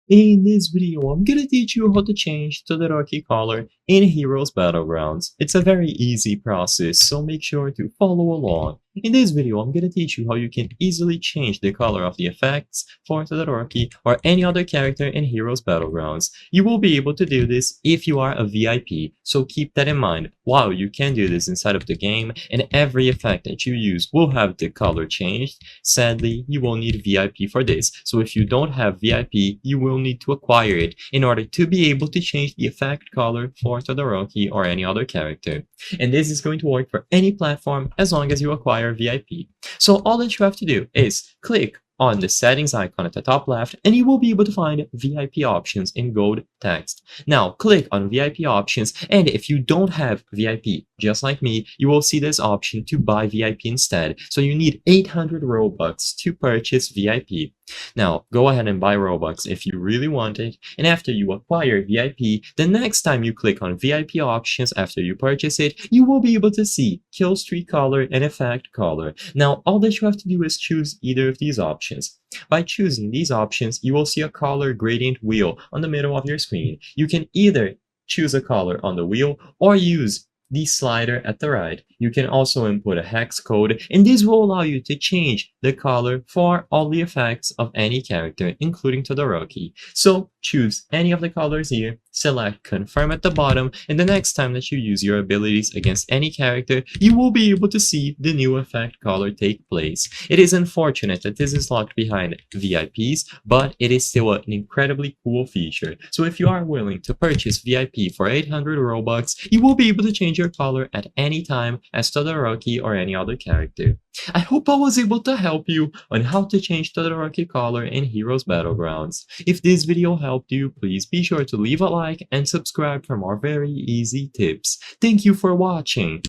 In this video, I'm gonna teach you how to change Todoroki color in Heroes Battlegrounds. It's a very easy process, so make sure to follow along. In this video, I'm gonna teach you how you can easily change the color of the effects for Todoroki or any other character in Heroes Battlegrounds. You will be able to do this if you are a VIP, so keep that in mind. While you can do this inside of the game, and every effect that you use will have the color changed, sadly, you will need VIP for this. So if you don't have VIP, you will need to acquire it in order to be able to change the effect color for Todoroki or any other character. And this is going to work for any platform as long as you acquire VIP. So all that you have to do is click on the settings icon at the top left and you will be able to find VIP options in gold text. Now click on VIP options, and if you don't have VIP, just like me, you will see this option to buy VIP instead. So you need 800 Robux to purchase VIP. Now, go ahead and buy Robux if you really want it, and after you acquire VIP, the next time you click on VIP options after you purchase it, you will be able to see kill streak color and effect color. Now, all that you have to do is choose either of these options. By choosing these options, you will see a color gradient wheel on the middle of your screen. You can either choose a color on the wheel or use the slider at the right. You can also input a hex code, and this will allow you to change the color for all the effects of any character, including Todoroki. So choose any of the colors here, select confirm at the bottom, and the next time that you use your abilities against any character, you will be able to see the new effect color take place. It is unfortunate that this is locked behind VIPs, but it is still an incredibly cool feature. So if you are willing to purchase VIP for 800 Robux, you will be able to change your color at any time as Todoroki or any other character. I hope I was able to help you on how to change Todoroki color in Heroes Battlegrounds. If this video helped you, please be sure to leave a like and subscribe for more very easy tips. Thank you for watching.